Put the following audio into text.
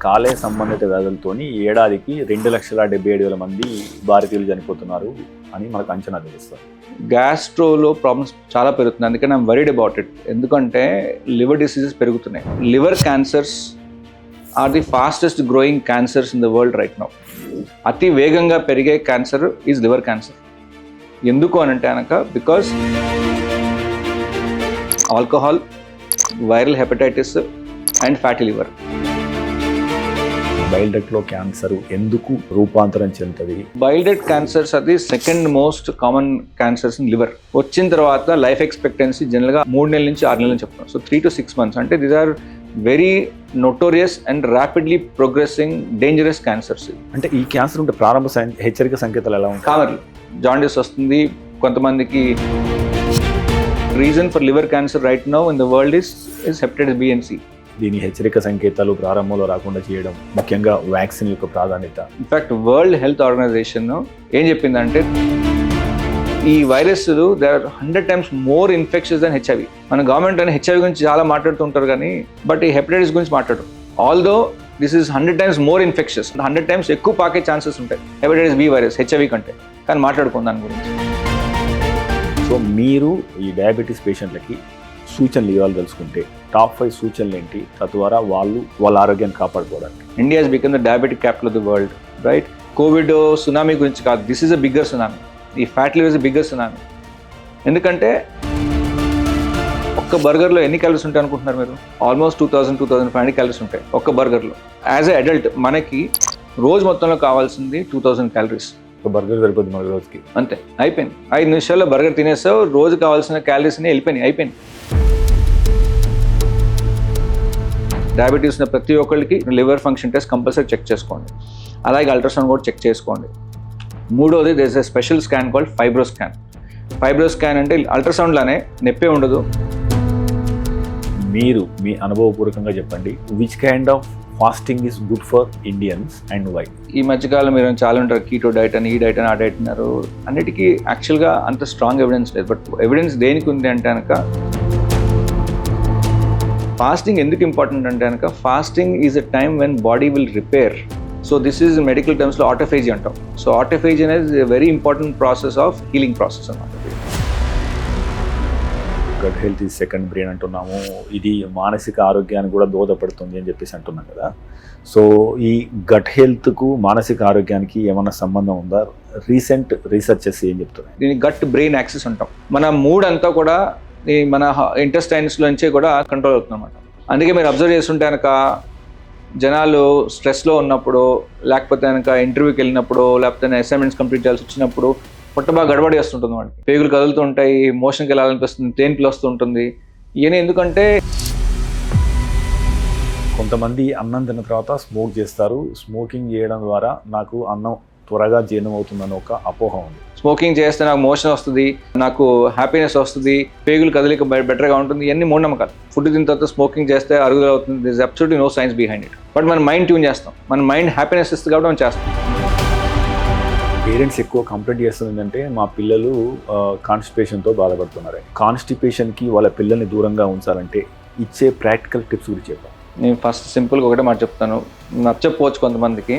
కాలేయ సంబంధిత వ్యాధులతోని ఏడాదికి 2,77,000 మంది భారతీయులు చనిపోతున్నారు అని మనకు అంచనా తెలుస్తుంది. గ్యాస్ట్రోలో ప్రాబ్లమ్స్ చాలా పెరుగుతున్నాయి, అందుకని ఐమ్ వరీడ్ అబౌట్ ఇట్. ఎందుకంటే లివర్ డిసీజెస్ పెరుగుతున్నాయి. Liver cancers are the fastest growing cancers in the world right now. అతి వేగంగా పెరిగే క్యాన్సర్ ఈజ్ లివర్ క్యాన్సర్. ఎందుకు అని అంటే కనుక because alcohol, viral hepatitis and fatty liver. Bile డక్ట్లో క్యాన్సర్ ఎందుకు రూపాంతరం చెందుతుంది? బైల్ డక్ట్ క్యాన్సర్స్ అది second most common cancers in liver. వచ్చిన తర్వాత లైఫ్ ఎక్స్పెక్టెన్సీ జనరల్గా 3 నెలల నుంచి 6 నెలలు చెప్తున్నాం. సో 3 to 6 months అంటే these are very notorious and rapidly progressing dangerous cancers. అంటే ఈ క్యాన్సర్ ఉంటే ప్రారంభ హెచ్చరిక సంకేతాలు ఎలా ఉంటాయి? కామర్లు జాండీస్ వస్తుంది కొంతమందికి. Reason for liver cancer right now in the world is hepatitis B and C. దీని హెచ్చరిక సంకేతాలు ప్రారంభంలో రాకుండా చేయడం, ముఖ్యంగా వ్యాక్సిన్ యొక్క ప్రాధాన్యత. ఇన్ఫాక్ట్ వరల్డ్ హెల్త్ ఆర్గనైజేషన్ ఏం చెప్పిందంటే ఈ virus they are 100 times more infections than HIV. మన గవర్నమెంట్ అని హెచ్ఐవి గురించి చాలా మాట్లాడుతుంటారు కానీ బట్ ఈ హెపటైటిస్ గురించి మాట్లాడరు. Although this is 100 times more infections, 100 times ఎక్కువ పాకే ఛాన్సెస్ ఉంటాయి హెపటైటిస్ బి వైరస్ హెచ్ఐవి కంటే. కానీ మాట్లాడుకుందాం దాని గురించి. సో మీరు ఈ డయాబెటీస్ పేషెంట్లకి సూచనలు ఇవ్వాలి తెలుసుకుంటే టాప్ 5 సూచనలు ఏంటి, తద్వారా వాళ్ళ ఆరోగ్యాన్ని కాపాడుకోవడానికి? India has become the diabetic capital of the world, right? COVID tsunami గురించి కాదు, this is a bigger tsunami. ఈ fat liver is a bigger tsunami. ఎందుకంటే ఒక్క బర్గర్లో ఎన్ని క్యాలరీస్ ఉంటాయి అనుకుంటున్నారు మీరు? ఆల్మోస్ట్ 2,000-2,500 క్యాలరీస్ ఉంటాయి ఒక్క బర్గర్లో. యాజ్ ఎ అడల్ట్ మనకి రోజు మొత్తంలో కావాల్సింది 2,000 క్యాలరీస్. ఒక బర్గర్ సరిపోతుంది మన రోజుకి, అంతే. అయిపోయింది. 5 నిమిషాల్లో బర్గర్ తినేసావు, రోజు కావాల్సిన క్యాలరీస్ని అయిపోయింది. డయాబెటీస్ ఉన్న ప్రతి ఒక్కరికి liver function test compulsory check చేసుకోండి. అలాగే అల్ట్రాసౌండ్ కూడా చెక్ చేసుకోండి. మూడోది there is a special scan called fibro scan. Fibro scan అంటే అల్ట్రాసౌండ్లానే నొప్పే ఉండదు. మీరు మీ అనుభవపూర్వకంగా చెప్పండి, which kind of fasting is good for Indians and why? ఈ మధ్యకాలం మీరు చాలా ఉంటారు, కీటో డైట్ అని, ఈ డైట్ అని, ఆ డైట్ అన్నారు. అన్నిటికీ యాక్చువల్గా అంత స్ట్రాంగ్ ఎవిడెన్స్ లేదు. బట్ ఎవిడెన్స్ దేనికి ఉంది అంటే కనుక ఫాస్టింగ్ ఎందుకు ఇంపార్టెంట్ అంటే కనుక fasting is a time when body will repair. So this is medical టర్మ్స్లో ఆటోఫేజీ అంటాం. సో ఆటోఫేజీ అనేది very important process of healing process అన్నమాట. Gut health is second brain అంటున్నాము. ఇది మానసిక ఆరోగ్యానికి కూడా దోహదపడుతుంది అని చెప్పేసి అంటున్నాం కదా. సో ఈ గట్ హెల్త్కు మానసిక ఆరోగ్యానికి ఏమైనా సంబంధం ఉందా? రీసెంట్ రీసెర్చెస్ ఏం చెప్తున్నాయి? దీన్ని గట్ బ్రెయిన్ యాక్సిస్ అంటాం. మన మూడ్ అంతా కూడా ఈ మన ఇంటెస్టైన్స్లోంచే కూడా కంట్రోల్ అవుతుంది అన్నమాట. అందుకే మీరు అబ్జర్వ్ చేస్తుంటే కనుక జనాలు స్ట్రెస్లో ఉన్నప్పుడు, లేకపోతే కనుక ఇంటర్వ్యూకి వెళ్ళినప్పుడు, లేకపోతే అసైన్మెంట్స్ కంప్లీట్ చేయాల్సి వచ్చినప్పుడు పొట్ట బాగా గడబడి వస్తుంటుంది. వాడికి పేగులు కదులుతూ ఉంటాయి, మోషన్కి వెళ్ళాలనిపిస్తుంది, తేన్పులు వస్తుంటుంది. ఇవన్నీ ఎందుకంటే కొంతమంది అన్నం తిన్న తర్వాత స్మోక్ చేస్తారు. స్మోకింగ్ చేయడం ద్వారా నాకు అన్నం త్వరగా జీర్ణం అవుతుందని ఒక అపోహ ఉంది. స్మోకింగ్ చేస్తే నాకు మోషన్ వస్తుంది, నాకు హ్యాపీనెస్ వస్తుంది, పేగులు కదలిక బెటర్గా ఉంటుంది. ఇవన్నీ మూఢనమ్మకాలు. ఫుడ్ తిన్న తర్వాత స్మోకింగ్ చేస్తే అరుగుదల అవుతుంది. This absolutely no science behind it. But మన మైండ్ ట్యూన్ చేస్తాం, మన మైండ్ హ్యాపీనెస్ ఇస్తుంది కాబట్టి మనం చేస్తాం. పేరెంట్స్ ఎక్కువ కంప్లైంట్ చేస్తుంది అంటే మా పిల్లలు కాన్స్టిపేషన్తో బాధపడుతున్నారు. కాన్స్టిపేషన్కి వాళ్ళ పిల్లల్ని దూరంగా ఉంచాలంటే ఇచ్చే ప్రాక్టికల్ టిప్స్ గురించి చెప్పాను. నేను ఫస్ట్ సింపుల్గా ఒకటే మాట చెప్తాను, నచ్చకపోవచ్చు కొంతమందికి.